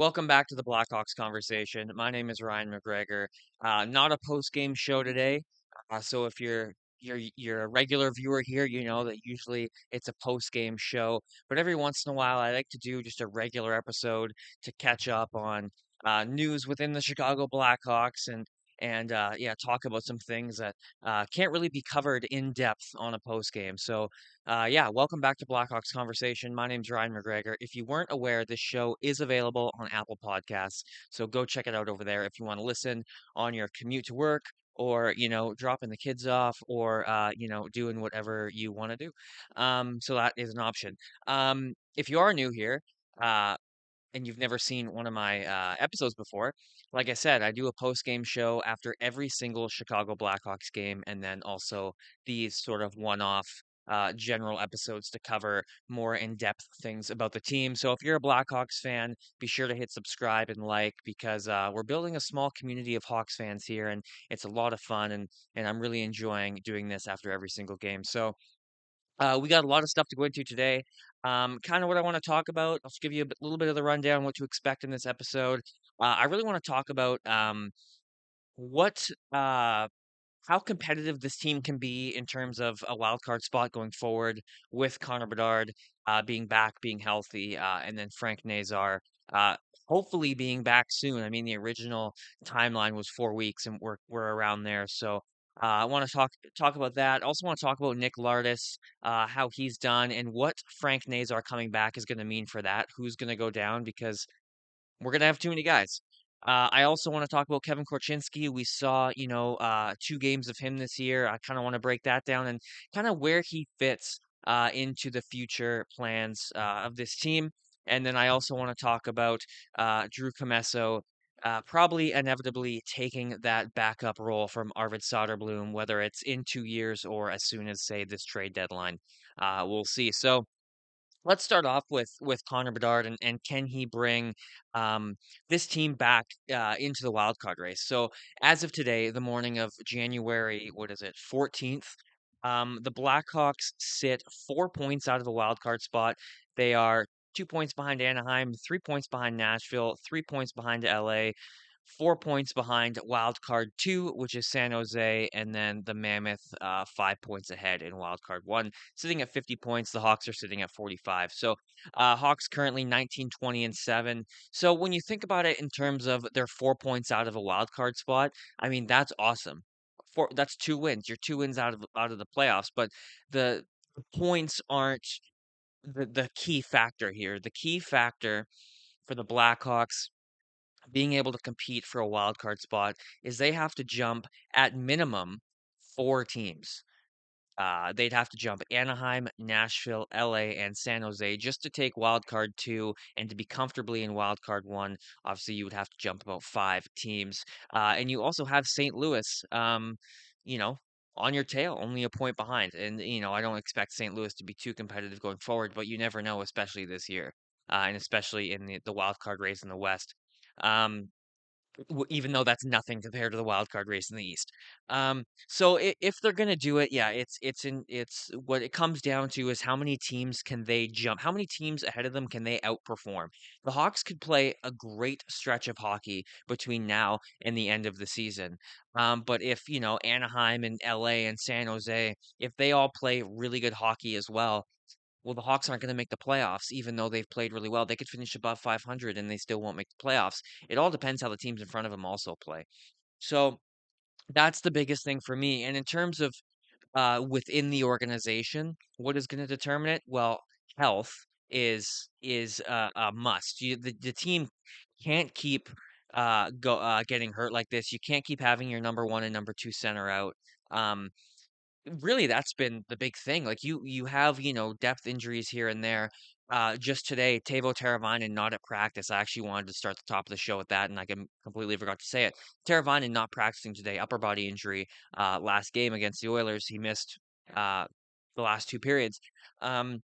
Welcome back to the Blackhawks Conversation. My name is Ryan McGregor. Not a post-game show today. So if you're a regular viewer here, you know that usually it's a post-game show. But every once in a while, I like to do just a regular episode to catch up on news within the Chicago Blackhawks and yeah, talk about some things that can't really be covered in depth on a post-game. So yeah, welcome back to Blackhawks Conversation. My name's Ryan McGregor. If you weren't aware, this show is available on Apple Podcasts, so go check it out over there if you want to listen on your commute to work or, dropping the kids off or, doing whatever you want to do. So that is an option. If you are new here, uh, and you've never seen one of my episodes before, like I said, I do a post game show after every single Chicago Blackhawks game, and then also these sort of one off general episodes to cover more in depth things about the team. So if you're a Blackhawks fan, be sure to hit subscribe and like because we're building a small community of Hawks fans here, and it's a lot of fun, and I'm really enjoying doing this after every single game. So we got a lot of stuff to go into today. Kind of what I want to talk about. I'll just give you a little bit of the rundown, what to expect in this episode. I really want to talk about what how competitive this team can be in terms of a wild card spot going forward with Connor Bedard being back, being healthy, and then Frank Nazar uh, hopefully being back soon. I mean, the original timeline was 4 weeks, and we're around there. So I want to talk about that. Also want to talk about Nick Lardis, how he's done, and what Frank Nazar coming back is going to mean for that. Who's going to go down because we're gonna have too many guys. I also want to talk about Kevin Korchinski. We saw, 2 games of him this year. I kind of want to break that down and kind of where he fits into the future plans of this team. And then I also want to talk about Drew Comesso, probably inevitably taking that backup role from Arvid Soderblom, whether it's in 2 years or as soon as, say, this trade deadline. We'll see. So let's start off with Connor Bedard and can he bring this team back into the wild card race? So as of today, the morning of January, what is it, 14th, the Blackhawks sit 4 points out of the wild card spot. They are 2 points behind Anaheim, 3 points behind Nashville, 3 points behind LA, 4 points behind wild card two, which is San Jose, and then the Mammoth 5 points ahead in wild card one, sitting at 50 points. The Hawks are sitting at 45. So Hawks currently 19, 20, and 7. So when you think about it in terms of their 4 points out of a wild card spot, I mean that's awesome. That's 2 wins. You're 2 wins out of the playoffs, but the points aren't the key factor here. The key factor for the Blackhawks being able to compete for a wild card spot is they have to jump at minimum 4 teams. They'd have to jump Anaheim, Nashville, LA, and San Jose just to take wild card two and to be comfortably in wild card one. Obviously, you would have to jump about 5 teams. And you also have St. Louis, you know, on your tail, only a point behind. And, I don't expect St. Louis to be too competitive going forward, but you never know, especially this year, and especially in the wild card race in the West. Um, even though that's nothing compared to the wild card race in the East. So if they're gonna do it, yeah, it's what it comes down to is how many teams can they jump? How many teams ahead of them can they outperform? The Hawks could play a great stretch of hockey between now and the end of the season. But if Anaheim and LA and San Jose, if they all play really good hockey as well, the Hawks aren't going to make the playoffs, even though they've played really well. They could finish above 500 and they still won't make the playoffs. It all depends how the teams in front of them also play. So that's the biggest thing for me. And in terms of within the organization, what is going to determine it? Well, health is a must. The team can't keep getting hurt like this. You can't keep having your number one and number two center out. Um, Really, that's been the big thing. Like you have, depth injuries here and there. Just today, Teuvo Teravainen not at practice. I actually wanted to start the top of the show with that, and completely forgot to say it. Teravainen not practicing today, upper body injury. Last game against the Oilers, he missed uh the last two periods. Um,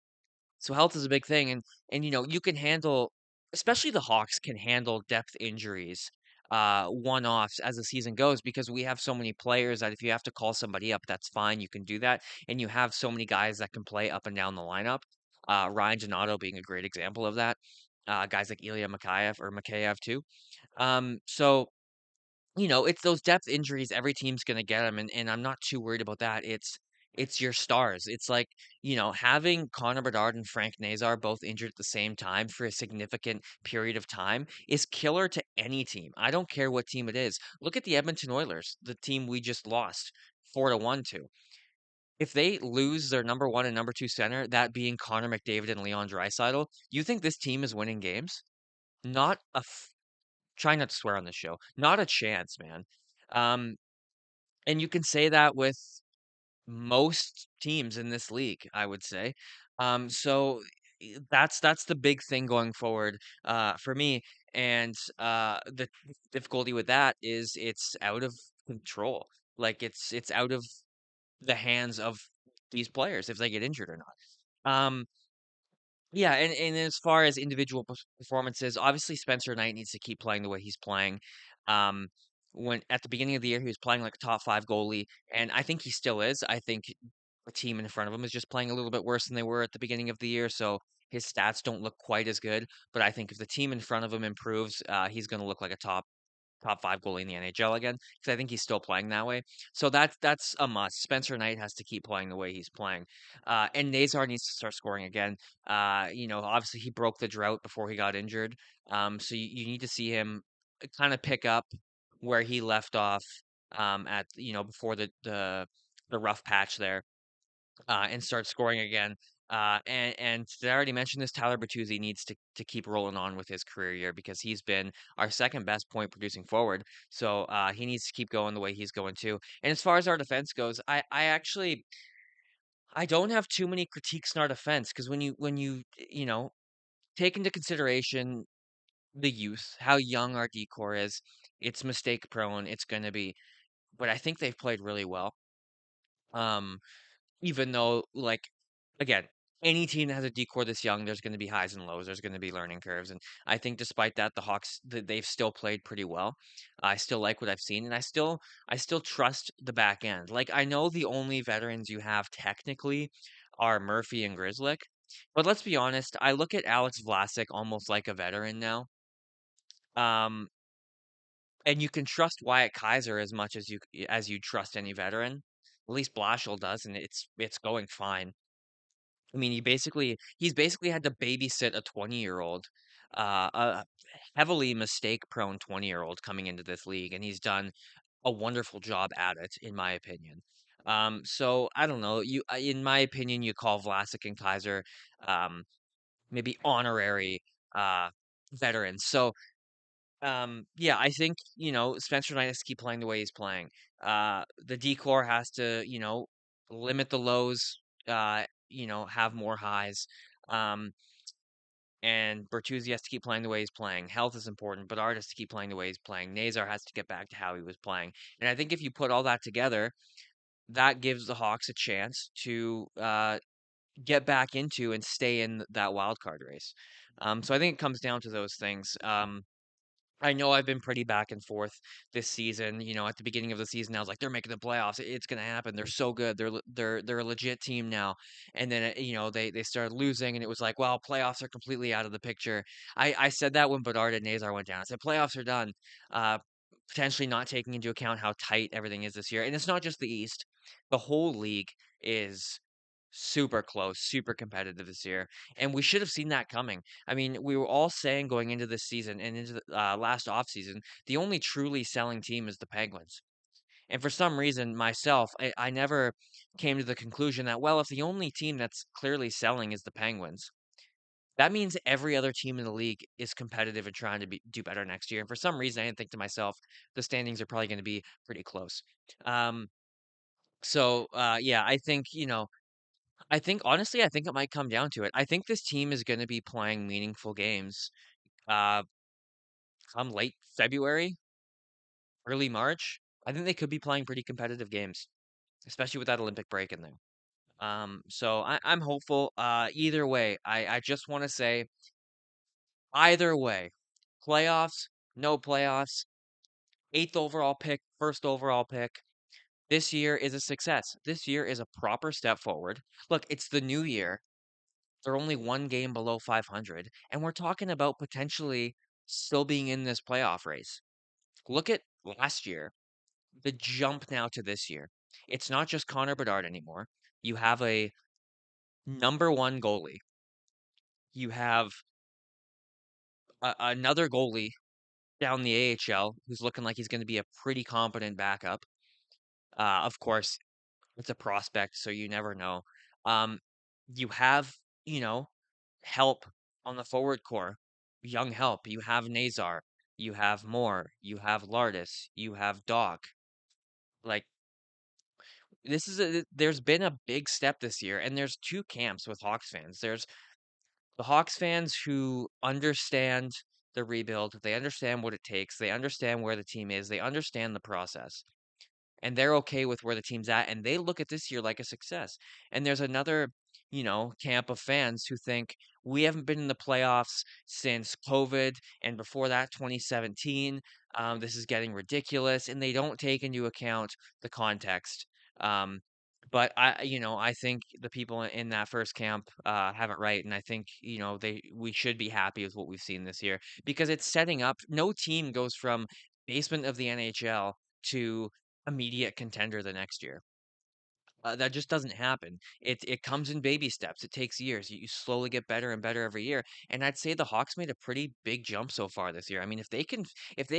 so health is a big thing, and you can handle, especially the Hawks can handle depth injuries, one-offs as the season goes because we have so many players that if you have to call somebody up, that's fine, you can do that, and you have so many guys that can play up and down the lineup. Ryan Donato being a great example of that. guys like Ilya Mikheyev too. So it's those depth injuries. Every team's gonna get them, and I'm not too worried about that. It's your stars. It's like, having Connor Bedard and Frank Nazar both injured at the same time for a significant period of time is killer to any team. I don't care what team it is. Look at the Edmonton Oilers, the team we just lost 4-1 to. If they lose their number one and number two center, that being Connor McDavid and Leon Draisaitl, you think this team is winning games? Not a try not to swear on this show. Not a chance, man. Um, and you can say that with most teams in this league, I would say. So that's the big thing going forward for me. And the difficulty with that is it's out of control. Like it's out of the hands of these players if they get injured or not. Yeah, and as far as individual performances, obviously Spencer Knight needs to keep playing the way he's playing. Um, when at the beginning of the year he was playing like a top five goalie, and I think he still is. I think the team in front of him is just playing a little bit worse than they were at the beginning of the year, so his stats don't look quite as good. But I think if the team in front of him improves, he's going to look like a top five goalie in the NHL again, because I think he's still playing that way. So that's a must. Spencer Knight has to keep playing the way he's playing, and Nazar needs to start scoring again. Obviously he broke the drought before he got injured, so you need to see him kind of pick up where he left off at before the rough patch there, and start scoring again. And did I already mention this? Tyler Bertuzzi needs to keep rolling on with his career year because he's been our second best point producing forward. So he needs to keep going the way he's going too. And as far as our defense goes, I actually I don't have too many critiques in our defense because when you take into consideration the youth, how young our decor is, it's mistake prone. It's going to be, but I think they've played really well. Um, Even though, like, again, any team that has a decor this young, there's going to be highs and lows. There's going to be learning curves, and I think despite that, the Hawks they've still played pretty well. I still like what I've seen, and I still trust the back end. Like I know the only veterans you have technically are Murphy and Grizzlick, but let's be honest. I look at Alex Vlasic almost like a veteran now. Um, and you can trust Wyatt Kaiser as much as you trust any veteran. At least Blashill does, and it's going fine. I mean, he's basically had to babysit a 20-year-old, a heavily mistake-prone 20-year-old coming into this league, and he's done a wonderful job at it, in my opinion. So I don't know. In my opinion, you call Vlasic and Kaiser, um, maybe honorary uh, veterans. So yeah, I think, Spencer Knight has to keep playing the way he's playing. The decor has to, limit the lows, have more highs. Um, and Bertuzzi has to keep playing the way he's playing. Health is important, but Art has to keep playing the way he's playing. Nazar has to get back to how he was playing. And I think if you put all that together, that gives the Hawks a chance to get back into and stay in that wild card race. So I think it comes down to those things. I know I've been pretty back and forth this season. At the beginning of the season, I was like, "They're making the playoffs. It's gonna happen. They're so good. They're a legit team now." And then they started losing, and it was like, "Well, playoffs are completely out of the picture." I said that when Bedard and Nazar went down. I said, "Playoffs are done." Uh, Potentially not taking into account how tight everything is this year, and it's not just the East. The whole league is super close, super competitive this year, and we should have seen that coming. I mean, we were all saying going into this season and into the last offseason, the only truly selling team is the Penguins. And for some reason, myself, I never came to the conclusion that, well, if the only team that's clearly selling is the Penguins, that means every other team in the league is competitive and trying to do better next year. And for some reason, I didn't think to myself, the standings are probably going to be pretty close. Um, yeah, I think honestly, I think it might come down to it. I think this team is going to be playing meaningful games uh come late February, early March. I think they could be playing pretty competitive games, especially with that Olympic break in there. So I'm hopeful. Either way, I just want to say either way, playoffs, no playoffs, eighth overall pick, first overall pick. This year is a success. This year is a proper step forward. Look, it's the new year. They're only one game below 500, and we're talking about potentially still being in this playoff race. Look at last year, the jump now to this year. It's not just Connor Bedard anymore. You have a number one goalie. You have another goalie down the AHL who's looking like he's going to be a pretty competent backup. Of course, it's a prospect, so you never know. Um, you have, you know, help on the forward core, young help. You have Nazar, you have Moore, you have Lardis, you have Doc. Like there's been a big step this year, and there's two camps with Hawks fans. There's the Hawks fans who understand the rebuild, they understand what it takes, they understand where the team is, they understand the process, and they're okay with where the team's at, and they look at this year like a success. And there's another, camp of fans who think we haven't been in the playoffs since COVID, and before that, 2017. This is getting ridiculous, and they don't take into account the context. Um, but I think the people in that first camp have it right, and I think we should be happy with what we've seen this year because it's setting up. No team goes from basement of the NHL to immediate contender the next year. That just doesn't happen. It comes in baby steps. It takes years. You slowly get better and better every year. And I'd say the Hawks made a pretty big jump so far this year. I mean, if they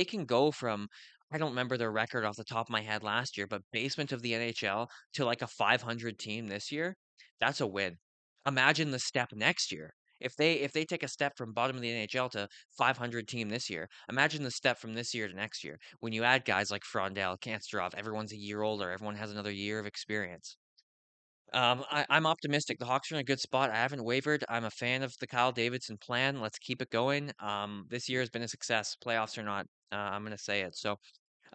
can go from I don't remember their record off the top of my head last year, but basement of the NHL to like a 500 team this year, that's a win. Imagine the step next year. If they take a step from bottom of the NHL to 500 team this year, imagine the step from this year to next year. When you add guys like Frondell, Kansterov, everyone's a year older, everyone has another year of experience. I'm optimistic. The Hawks are in a good spot. I haven't wavered. I'm a fan of the Kyle Davidson plan. Let's keep it going. This year has been a success, playoffs or not. I'm gonna say it. So,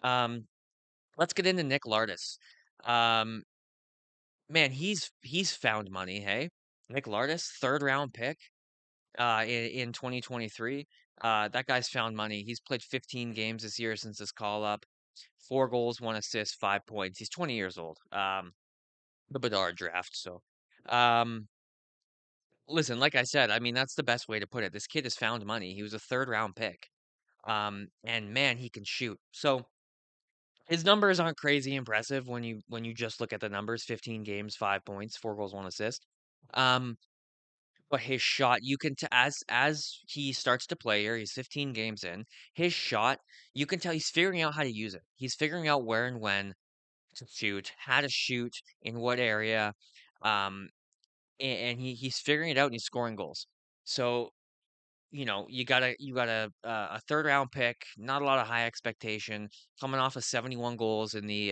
um, let's get into Nick Lardis. Um, man, he's found money. Hey, Nick Lardis, third round pick. In 2023. That guy's found money. He's played 15 games this year since his call up. 4 goals, 1 assist, 5 points. He's 20 years old. The Bedard draft. So, um, listen, like I said, I mean that's the best way to put it. This kid has found money. He was a third round pick. And man, he can shoot. So his numbers aren't crazy impressive when you just look at the numbers. 15 games, 5 points, 4 goals, 1 assist. Um, But his shot, you can as he starts to play here, he's 15 games in. His shot, you can tell he's figuring out how to use it. He's figuring out where and when to shoot, how to shoot, in what area, um, and he's figuring it out and he's scoring goals. So you got a third round pick, not a lot of high expectation, coming off of 71 goals in the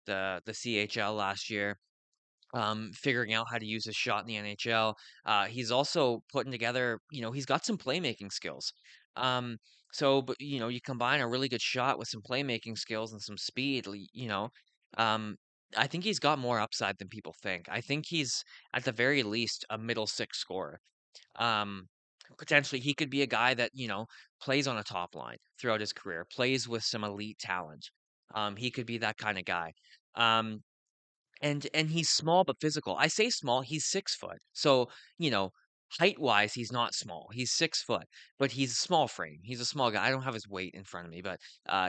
CHL last year, figuring out how to use his shot in the NHL. He's also putting together, he's got some playmaking skills. Um, but you combine a really good shot with some playmaking skills and some speed, um, I think he's got more upside than people think. I think he's at the very least a middle six scorer. Um, Potentially he could be a guy that, plays on a top line throughout his career, plays with some elite talent. He could be that kind of guy. Um, and he's small but physical. I say small, he's 6 foot. So, you know, height-wise, he's not small. He's 6 foot, but he's a small frame. He's a small guy. I don't have his weight in front of me, but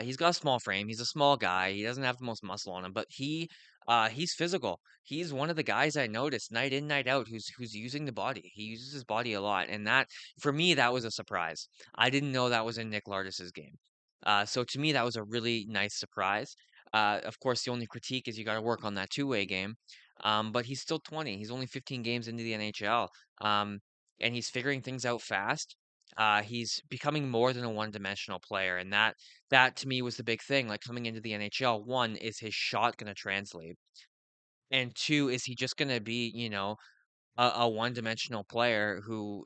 he's got a small frame. He's a small guy. He doesn't have the most muscle on him, but he's physical. He's one of the guys I noticed night in, night out who's using the body. He uses his body a lot, and that for me that was a surprise. I didn't know that was in Nick Lardis's game. So to me, that was a really nice surprise. Of course, the only critique is you got to work on that two-way game. But he's still 20. He's only 15 games into the NHL. Um, and he's figuring things out fast. He's becoming more than a one-dimensional player, and that to me was the big thing. Like coming into the NHL, one is his shot going to translate, and two is he just going to be, a one-dimensional player who,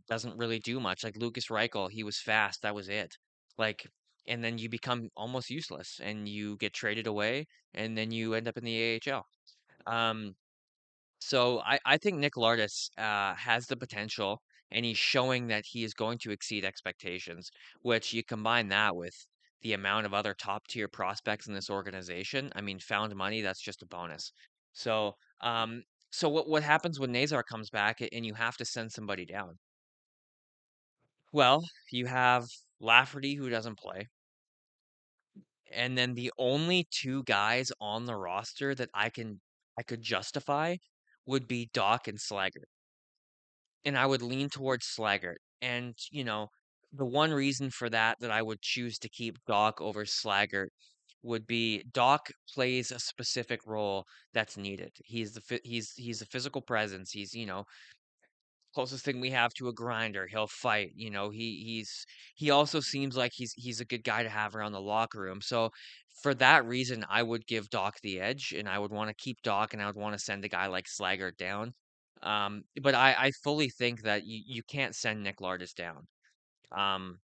doesn't really do much. Like Lucas Reichel, he was fast, that was it. Like, and then you become almost useless, and you get traded away, and then you end up in the AHL. Um, so I think Nick Lardis has the potential, and he's showing that he is going to exceed expectations. Which you combine that with the amount of other top tier prospects in this organization. I mean, found money, that's just a bonus. So So what happens when Nazar comes back and you have to send somebody down? Well, you have Lafferty who doesn't play, and then the only two guys on the roster that I could justify would be Doc and Slaggert. And I would lean towards Slaggert. And, the one reason for that I would choose to keep Doc over Slaggert would be Doc plays a specific role that's needed. He's a physical presence. He's, closest thing we have to a grinder. He'll fight. He also seems like he's a good guy to have around the locker room. So for that reason, I would give Doc the edge, and I would want to keep Doc, and I would want to send a guy like Slaggert down. But I fully think that you can't send Nick Lardis down. Um,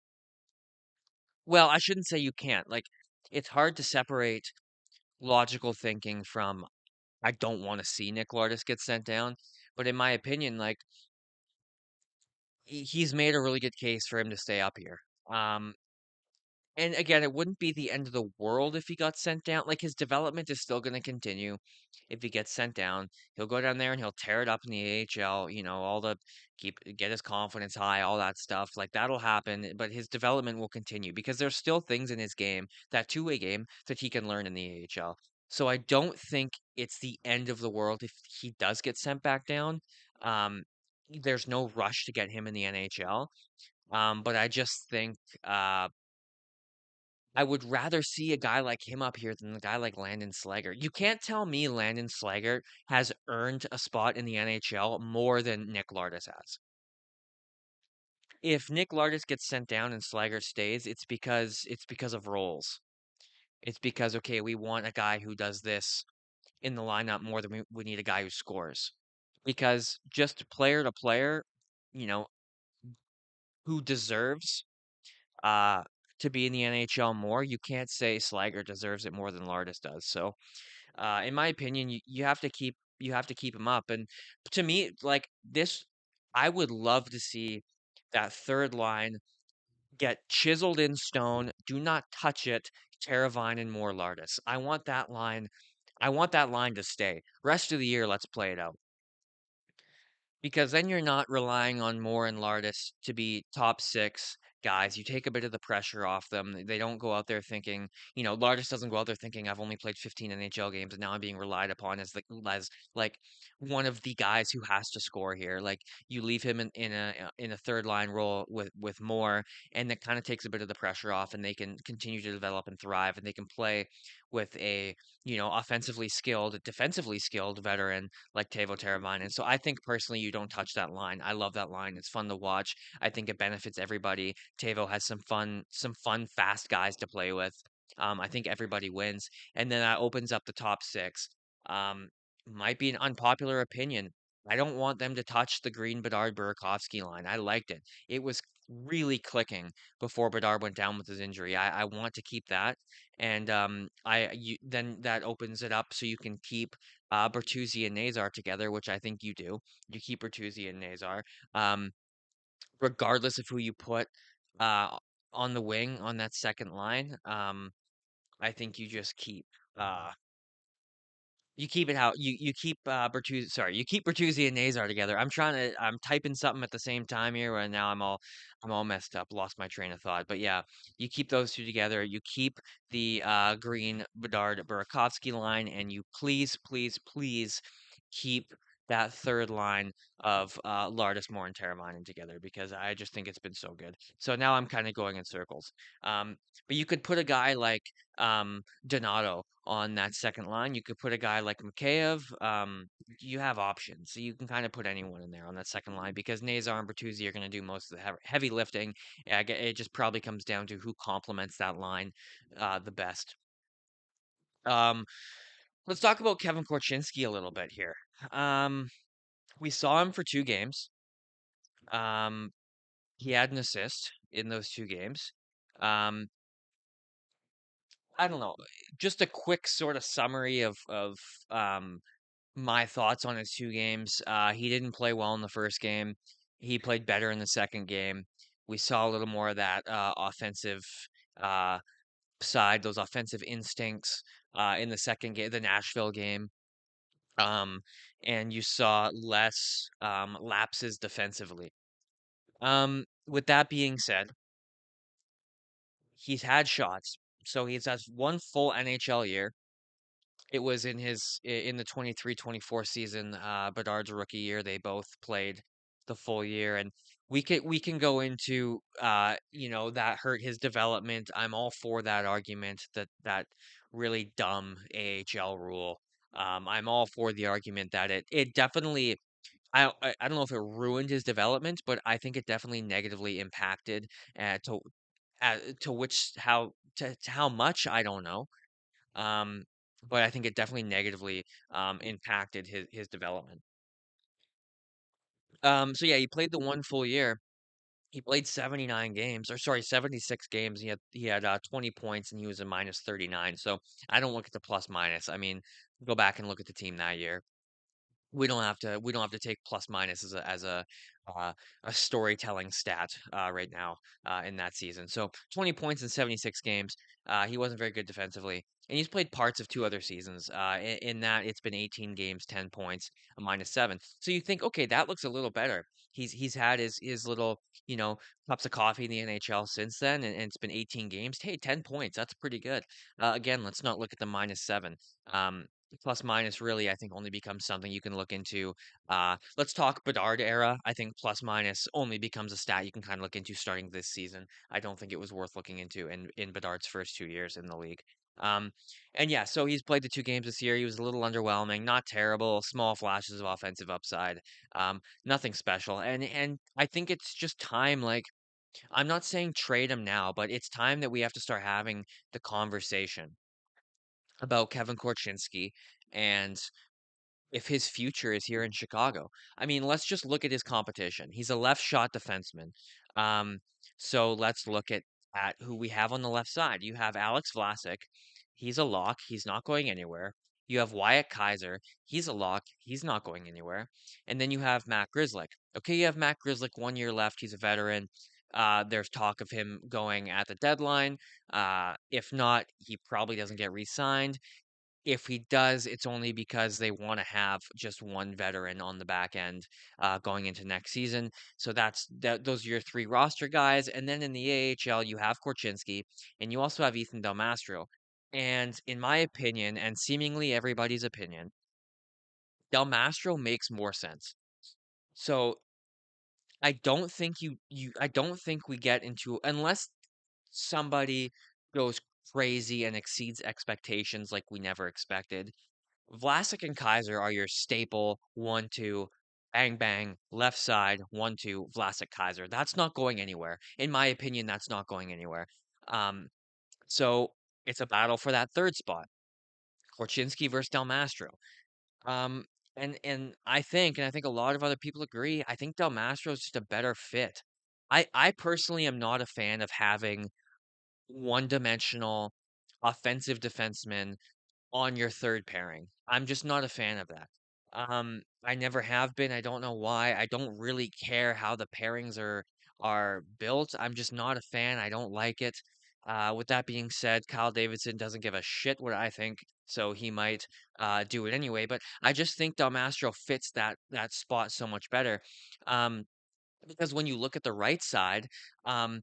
well, I shouldn't say you can't. Like, it's hard to separate logical thinking from I don't want to see Nick Lardis get sent down. But in my opinion, like he's made a really good case for him to stay up here. Um, and again, it wouldn't be the end of the world if he got sent down. Like his development is still going to continue. If he gets sent down, he'll go down there and he'll tear it up in the AHL. All the get his confidence high, all that stuff. Like that'll happen, but his development will continue because there's still things in his game, that two-way game, that he can learn in the AHL. So I don't think it's the end of the world if he does get sent back down. Um, there's no rush to get him in the NHL. But I just think I would rather see a guy like him up here than a guy like Landon Slaggert. You can't tell me Landon Slaggert has earned a spot in the NHL more than Nick Lardis has. If Nick Lardis gets sent down and Slaggert stays, it's because of roles. It's because okay, we want a guy who does this in the lineup more than we need a guy who scores. Because just player to player, you know, who deserves uh to be in the NHL more, you can't say Slaggert deserves it more than Lardis does. So in my opinion, you have to keep him up. And to me, like this, I would love to see that third line get chiseled in stone. Do not touch it. Terravine and more Lardis. I want that line. I want that line to stay. Rest of the year, let's play it out. Because then you're not relying on Moore and Lardis to be top six guys. You take a bit of the pressure off them. They don't go out there thinking, Lardis doesn't go out there thinking I've only played 15 NHL games and now I'm being relied upon as like one of the guys who has to score here. Like you leave him in a third line role with Moore, and that kind of takes a bit of the pressure off, and they can continue to develop and thrive, and they can play with a offensively skilled, defensively skilled veteran like Teuvo Teravainen. So I think personally, you don't touch that line. I love that line. It's fun to watch. I think it benefits everybody. Teuvo has some fun, fast guys to play with. I think everybody wins, and then that opens up the top six. Um, might be an unpopular opinion. I don't want them to touch the Green Bedard Burakovsky line. I liked it. It was really clicking before Bedard went down with his injury. I want to keep that, and then that opens it up so you can keep Bertuzzi and Nazar together, which I think you do. You keep Bertuzzi and Nazar, um, regardless of who you put uh, on the wing on that second line. I think you just uh, keep it how you keep Bertuzzi. Sorry, you keep Bertuzzi and Nazar together. I'm typing something at the same time here, and now I'm all messed up. Lost my train of thought. But yeah, you keep those two together. You keep the Green Bedard Burakovsky line, and you please, please, please keep that third line of Lardis, Moore, and Teravainen together because I just think it's been so good. So now I'm kind of going in circles. But you could put a guy like Donato on that second line. You could put a guy like Mikheyev. You have options. So you can kind of put anyone in there on that second line because Nazar and Bertuzzi are going to do most of the heavy lifting. It just probably comes down to who complements that line the best. Um, let's talk about Kevin Korchinski a little bit here. Um, we saw him for 2 games. Um, he had an assist in those 2 games. Um, I don't know. Just a quick sort of summary of um, my thoughts on his 2 games. He didn't play well in the first game. He played better in the second game. We saw a little more of that offensive uh, side, those offensive instincts in the second game, the Nashville game. um, and you saw less lapses defensively. With that being said, he's had shots. So he's had one full NHL year. It was in the 23-24 season, Bedard's rookie year. They both played the full year, and we can go into that hurt his development. I'm all for that argument that really dumb AHL rule. I'm all for the argument that it definitely I don't know if it ruined his development, but I think it definitely negatively impacted uh, to to which how to how much I don't know. Um, but I think it definitely negatively impacted his development. So yeah, he played the one full year. He played 79 games, or sorry, 76 games. He had 20 points and he was a minus 39. So I don't look at the plus minus. I mean, go back and look at the team that year. We don't have to take plus minus uh, a storytelling stat right now in that season. So 20 points in 76 games. He wasn't very good defensively, and he's played parts of two other seasons. In that, it's been 18 games, 10 points, a minus seven. So you think, okay, that looks a little better. He's had his little cups of coffee in the NHL since then, and it's been 18 games. Hey, 10 points, that's pretty good. Again, let's not look at the minus seven. Um, Plus minus really, I think, only becomes something you can look into. Let's talk Bedard era. I think plus minus only becomes a stat you can kind of look into starting this season. I don't think it was worth looking into in Bedard's first 2 years in the league. Um, and yeah, so he's played the two games this year. He was a little underwhelming, not terrible, small flashes of offensive upside, nothing special. And I think it's just time. Like, I'm not saying trade him now, but it's time that we have to start having the conversation about Kevin Korchinski and if his future is here in Chicago. I mean, let's just look at his competition. He's a left shot defenseman. Um, so let's look at who we have on the left side. You have Alex Vlasic. He's a lock. He's not going anywhere. You have Wyatt Kaiser. He's a lock. He's not going anywhere. And then you have Matt Grzelcyk. Okay, you have Matt Grzelcyk 1 year left. He's a veteran. There's talk of him going at the deadline. If not, he probably doesn't get re-signed. If he does, it's only because they want to have just one veteran on the back end going into next season. So those are your three roster guys. And then in the AHL, you have Korchinski and you also have Ethan Del Mastro. And in my opinion, and seemingly everybody's opinion, Del Mastro makes more sense. So I don't think we get into unless somebody goes crazy and exceeds expectations like we never expected. Vlasic and Kaiser are your staple 1-2, bang bang, left side, 1-2, Vlasic Kaiser. That's not going anywhere. In my opinion, that's not going anywhere. Um, so it's a battle for that third spot. Korchinski versus Del Mastro. Um, and I think a lot of other people agree. I think Del Mastro is just a better fit. I personally am not a fan of having one-dimensional offensive defensemen on your third pairing. I'm just not a fan of that. I never have been. I don't know why. I don't really care how the pairings are built. I'm just not a fan. I don't like it. With that being said, Kyle Davidson doesn't give a shit what I think, so he might do it anyway. But I just think Del Mastro fits that spot so much better. Um, because when you look at the right side, um,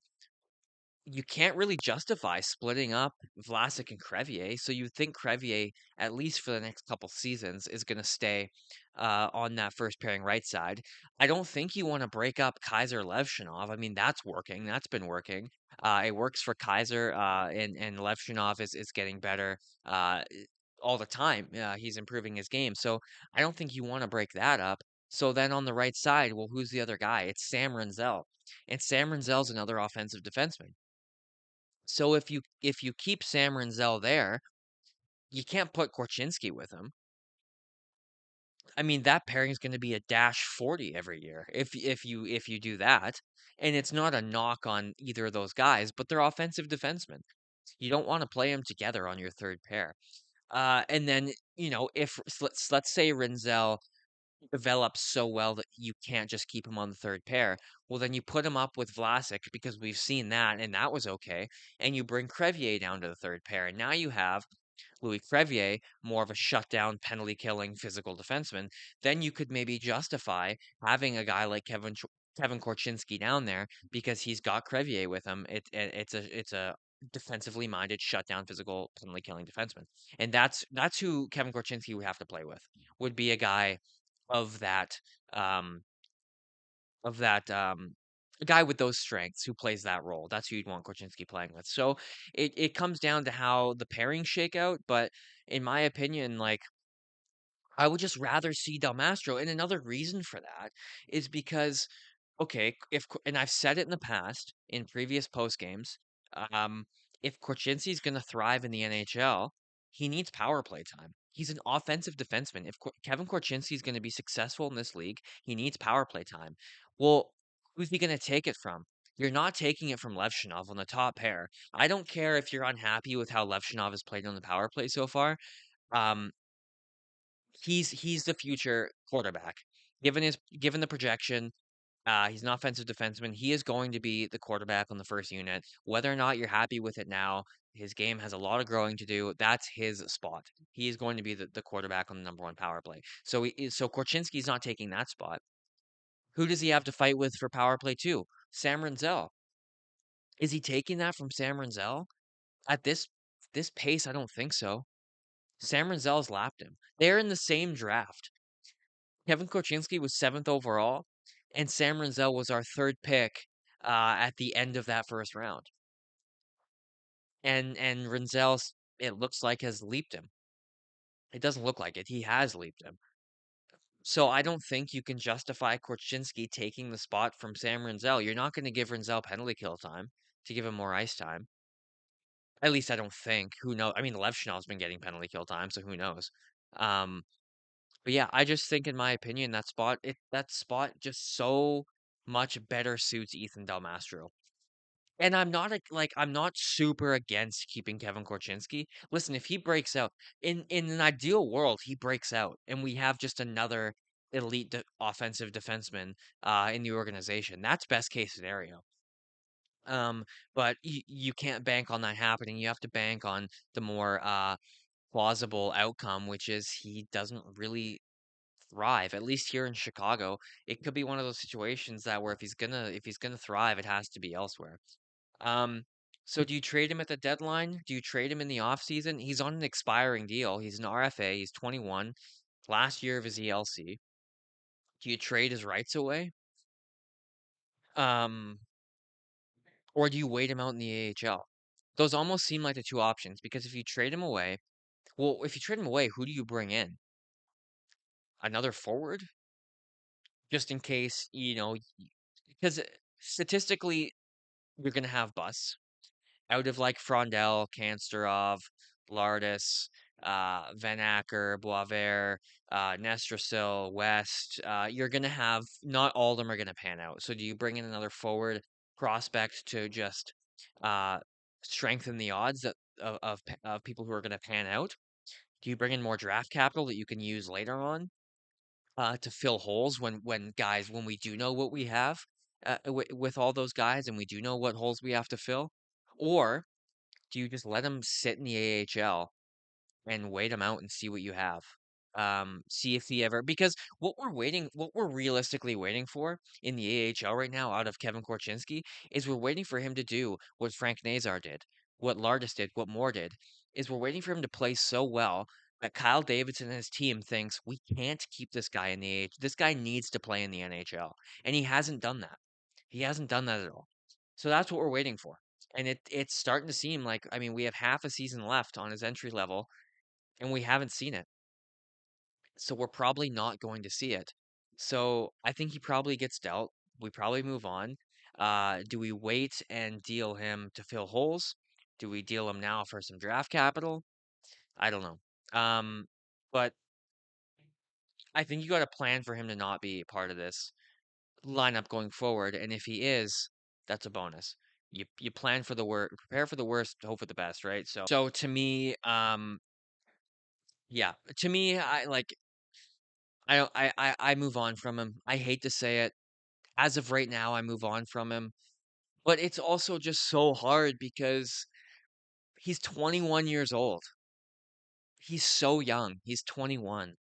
you can't really justify splitting up Vlasic and Crevier. So you think Crevier, at least for the next couple seasons, is going to stay on that first pairing right side. I don't think you want to break up Kaiser Levshinov. I mean, that's working. That's been working. It works for Kaiser, and Levshinov is getting better all the time. He's improving his game. So I don't think you want to break that up. So then on the right side, well, who's the other guy? It's Sam Renzel. And Sam Renzel's another offensive defenseman. So if you keep Sam Renzel there, you can't put Korchinski with him. I mean, that pairing is going to be a dash 40 every year if you do that. And it's not a knock on either of those guys, but they're offensive defensemen. You don't want to play them together on your third pair. And then, if let's say Renzel develops so well that you can't just keep him on the third pair. Well, then you put him up with Vlasic because we've seen that, and that was okay. And you bring Crevier down to the third pair, and now you have Louis Crevier, more of a shutdown, penalty killing physical defenseman, then you could maybe justify having a guy like Kevin Korchinski down there because he's got Crevier with him. It's a defensively minded shutdown physical penalty killing defenseman. And that's who Kevin Korchinski would have to play with. Would be a guy of that um of that a guy with those strengths who plays that role. That's who you'd want Korchinski playing with. So it comes down to how the pairings shake out, but in my opinion, like I would just rather see Del Mastro. And another reason for that is because, okay, and I've said it in the past in previous post games, um, if Korchinski's going to thrive in the NHL, he needs power play time. He's an offensive defenseman. If Kevin Korchinski is going to be successful in this league, he needs power play time. Well, who's he going to take it from? You're not taking it from Levshinov on the top pair. I don't care if you're unhappy with how Levshinov has played on the power play so far. Um, he's the future quarterback. Given the projection, he's an offensive defenseman. He is going to be the quarterback on the first unit. Whether or not you're happy with it now, his game has a lot of growing to do. That's his spot. He is going to be the quarterback on the number one power play. So Korchinski's not taking that spot. Who does he have to fight with for power play two? Sam Renzel. Is he taking that from Sam Renzel? At this pace, I don't think so. Sam Renzel's lapped him. They're in the same draft. Kevin Korchinski was 7th overall, and Sam Renzel was our 3rd pick at the end of that first round. And Renzel, it looks like, has leaped him. It doesn't look like it. He has leaped him. So I don't think you can justify Korchinski taking the spot from Sam Renzel. You're not going to give Renzel penalty kill time to give him more ice time. At least I don't think. Who knows? I mean, Levshinov's been getting penalty kill time, so who knows? Um, But yeah, I just think in my opinion that spot just so much better suits Ethan Del Mastro. And I'm not super against keeping Kevin Korchinski. Listen, if he breaks out in an ideal world, he breaks out and we have just another elite offensive defenseman in the organization. That's best case scenario. Um, but you can't bank on that happening. You have to bank on the more plausible outcome, which is he doesn't really thrive, at least here in Chicago. It could be one of those situations that where if he's gonna thrive, it has to be elsewhere. Um, so do you trade him at the deadline? Do you trade him in the offseason? He's on an expiring deal. He's an RFA. He's 21, last year of his ELC. Do you trade his rights away? Um, or do you wait him out in the AHL? Those almost seem like the two options because if you trade him away, well, if you trade him away, who do you bring in? Another forward? Just in case, because statistically, you're gonna have busts out of like Frondel, Kansterov, Lardis, Van Acker, Boisvert, Nestrasil, West. You're gonna have not all of them are gonna pan out. So do you bring in another forward prospect to just uh, strengthen the odds of people who are gonna pan out? Do you bring in more draft capital that you can use later on? To fill holes when we do know what we have with all those guys and we do know what holes we have to fill? Or do you just let them sit in the AHL and wait them out and see what you have? See if he ever because what we're realistically waiting for in the AHL right now out of Kevin Korchinski is we're waiting for him to do what Frank Nazar did, what Lardis did, what Moore did, is we're waiting for him to play so well that Kyle Davidson and his team thinks we can't keep this guy in the AHL. This guy needs to play in the NHL, and he hasn't done that. He hasn't done that at all. So that's what we're waiting for. And it's starting to seem like I mean we have half a season left on his entry level, and we haven't seen it. So we're probably not going to see it. So I think he probably gets dealt. We probably move on. Do we wait and deal him to fill holes? Do we deal him now for some draft capital? I don't know. But I think you got a plan for him to not be part of this lineup going forward. And if he is, that's a bonus. You plan for the worst, prepare for the worst, hope for the best, right? So to me, yeah, to me, I like I don't I move on from him. I hate to say it. As of right now, I move on from him. But it's also just so hard because he's 21 years old. He's so young. He's 21.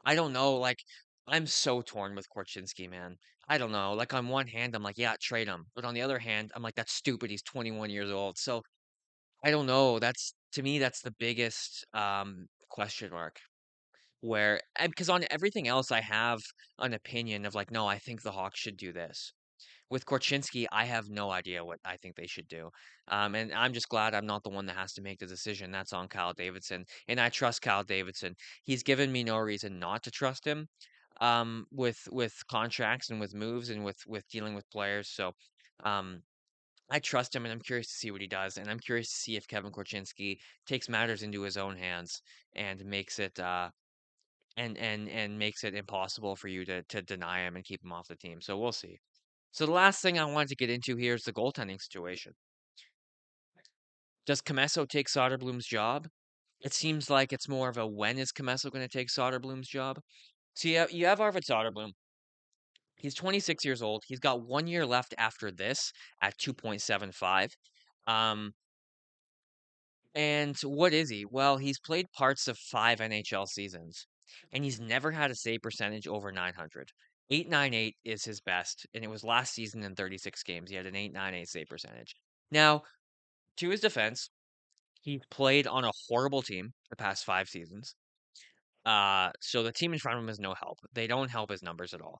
I don't know, like, I'm so torn with Korchinski, man. I don't know. Like, on one hand, I'm like, yeah, trade him. But on the other hand, I'm like, that's stupid. He's 21 years old. So I don't know. That's to me, that's the biggest question mark. Where, and because on everything else, I have an opinion of like, no, I think the Hawks should do this. With Korchinski, I have no idea what I think they should do. And I'm just glad I'm not the one that has to make the decision. That's on Kyle Davidson. And I trust Kyle Davidson. He's given me no reason not to trust him with contracts and with moves and with dealing with players. So um, I trust him and I'm curious to see what he does. And I'm curious to see if Kevin Korchinski takes matters into his own hands and makes it and makes it impossible for you to deny him and keep him off the team. So we'll see. So the last thing I wanted to get into here is the goaltending situation. Does Comesso take Soderblom's job? It seems like it's more of a when is Comesso going to take Soderblom's job? So you have Arvid Soderblom. He's 26 years old. He's got 1 year left after this at 2.75. Um, and what is he? Well, he's played parts of 5 NHL seasons, and he's never had a save percentage over 900. 898 is his best, and it was last season in 36 games. He had an 898 save percentage. Now, to his defense, he's played on a horrible team the past 5 seasons. So the team in front of him is no help. They don't help his numbers at all.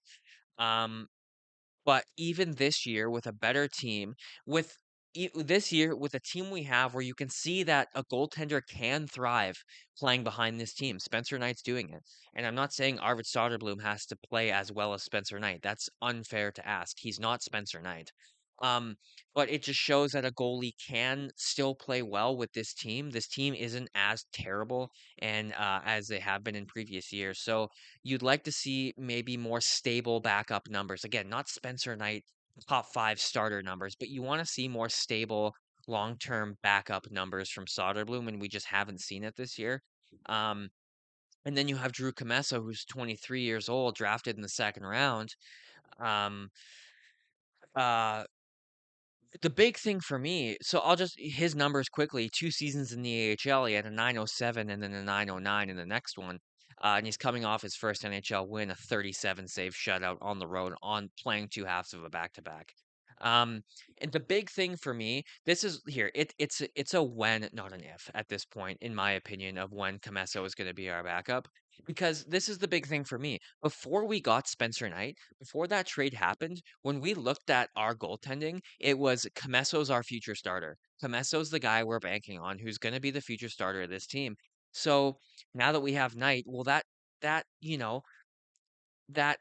Um, but even this year, with a better team, with this year with a team we have where you can see that a goaltender can thrive playing behind this team. Spencer Knight's doing it, and I'm not saying Arvid Soderblom has to play as well as Spencer Knight. That's unfair to ask. He's not Spencer Knight. Um, but it just shows that a goalie can still play well with this team. This team isn't as terrible and as they have been in previous years. So you'd like to see maybe more stable backup numbers. Again, not Spencer Knight top five starter numbers, but you want to see more stable long-term backup numbers from Soderblom, and we just haven't seen it this year. Um, and then you have Drew Commesso, who's 23 years old, drafted in the second round. Um, uh, the big thing for me, so I'll just his numbers quickly. 2 seasons in the AHL, he had a 907 and then a 909 in the next one. And he's coming off his first NHL win, a 37 save shutout on the road, on playing two halves of a back to back. Um, and the big thing for me, this is here. It's a when, not an if, at this point, in my opinion, of when Comesso is going to be our backup. Because this is the big thing for me. Before we got Spencer Knight, before that trade happened, when we looked at our goaltending, it was Comesso's our future starter. Comesso's the guy we're banking on, who's going to be the future starter of this team. So now that we have Knight, well, that that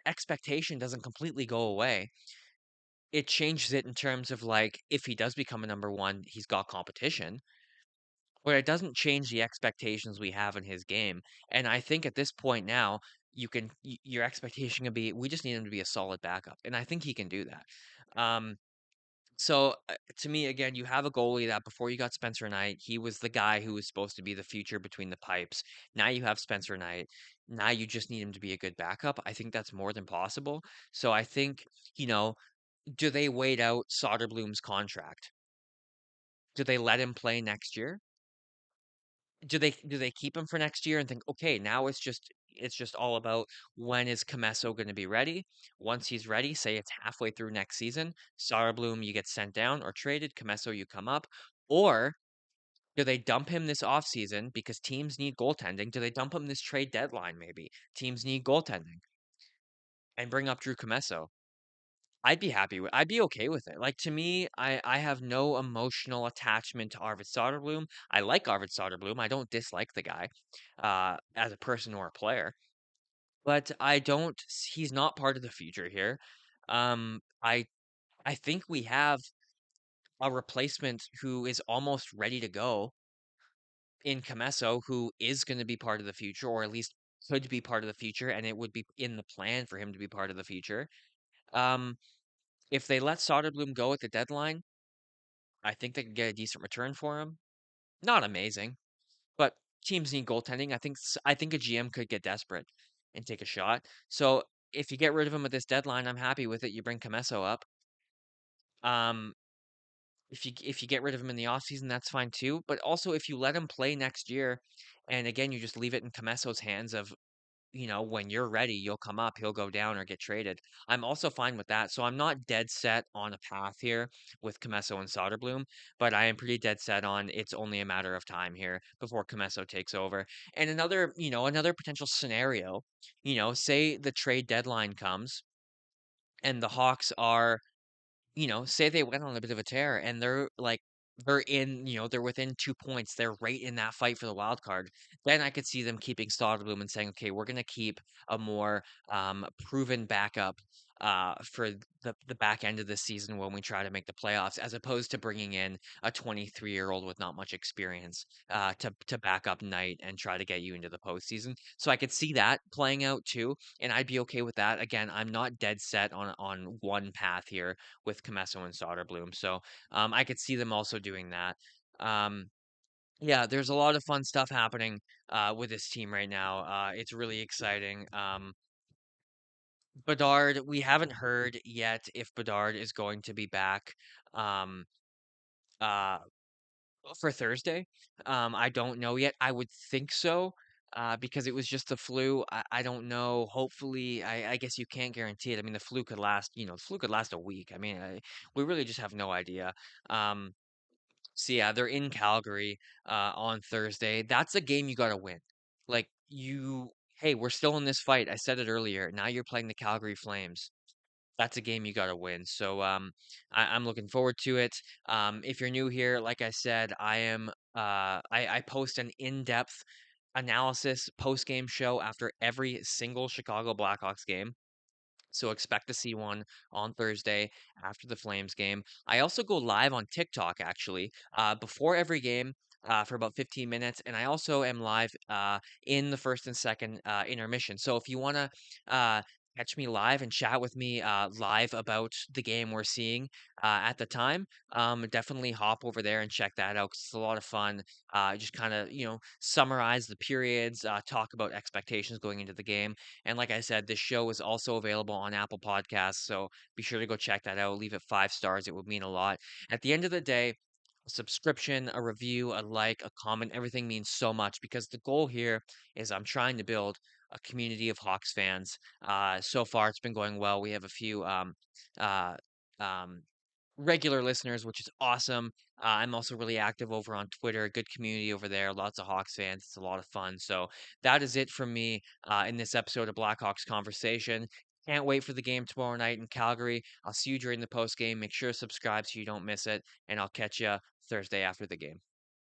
expectation doesn't completely go away. It changes it in terms of like if he does become a number one, he's got competition, but it doesn't change the expectations we have in his game. And I think at this point now, your expectation can be we just need him to be a solid backup, and I think he can do that. Um, So to me, again, you have a goalie that before you got Spencer Knight, he was the guy who was supposed to be the future between the pipes. Now you have Spencer Knight. Now you just need him to be a good backup. I think that's more than possible. So I think, you know, do they wait out Soderblom's contract? Do they let him play next year? Do they keep him for next year and think, okay, now it's just all about when is Comesso going to be ready? Once he's ready, say it's halfway through next season, Soderblom you get sent down or traded, Comesso you come up, or do they dump him this offseason because teams need goaltending? Do they dump him this trade deadline maybe? Teams need goaltending and bring up Drew Comesso. I'd be okay with it. Like to me, I have no emotional attachment to Arvid Soderblom. I like Arvid Soderblom. I don't dislike the guy, as a person or a player, but he's not part of the future here. I think we have a replacement who is almost ready to go in Comesso, who is going to be part of the future, or at least could be part of the future, and it would be in the plan for him to be part of the future. Um, if they let Soderblom go at the deadline, I think they could get a decent return for him. Not amazing, but teams need goaltending. I think a GM could get desperate and take a shot. So if you get rid of him at this deadline, I'm happy with it. You bring Comesso up. Um, if you get rid of him in the offseason, that's fine too. But also if you let him play next year, and again, you just leave it in Comesso's hands of, when you're ready, you'll come up, he'll go down or get traded. I'm also fine with that. So I'm not dead set on a path here with Comesso and Soderblom, but I am pretty dead set on it's only a matter of time here before Comesso takes over. And another potential scenario, say the trade deadline comes and the Hawks are, say they went on a bit of a tear and they're within 2 points. They're right in that fight for the wild card. Then I could see them keeping Soderblom and saying, okay, we're going to keep a more proven backup for the back end of the season when we try to make the playoffs, as opposed to bringing in a 23-year-old with not much experience to back up Knight and try to get you into the postseason. So I could see that playing out too, and I'd be okay with that. Again, I'm not dead set on one path here with Comesso and Soderblom. So I could see them also doing that. Um, yeah, there's a lot of fun stuff happening with this team right now. It's really exciting. Bedard, we haven't heard yet if Bedard is going to be back um, uh, for Thursday. I don't know yet. I would think so. Because it was just the flu. I don't know. Hopefully, I guess you can't guarantee it. I mean, the flu could last a week. I mean, we really just have no idea. Um, So yeah, they're in Calgary on Thursday. That's a game you got to win. Hey, we're still in this fight. I said it earlier. Now you're playing the Calgary Flames. That's a game you got to win. So I'm looking forward to it. If you're new here, like I said, I post an in-depth analysis post-game show after every single Chicago Blackhawks game. So expect to see one on Thursday after the Flames game. I also go live on TikTok actually before every game for about 15 minutes, and I also am live in the first and second intermission. So if you want to catch me live and chat with me live about the game we're seeing at the time, definitely hop over there and check that out 'cause it's a lot of fun. Just kind of summarize the periods, talk about expectations going into the game. And like I said, this show is also available on Apple Podcasts, so be sure to go check that out. Leave it 5 stars. It would mean a lot. At the end of the day, a subscription, a review, a like, a comment, everything means so much because the goal here is I'm trying to build a community of Hawks fans. So far, it's been going well. We have a few uh, um, regular listeners, which is awesome. I'm also really active over on Twitter, good community over there, lots of Hawks fans. It's a lot of fun. So that is it from me in this episode of Blackhawks Conversation. Can't wait for the game tomorrow night in Calgary. I'll see you during the post game. Make sure to subscribe so you don't miss it, and I'll catch you Thursday after the game.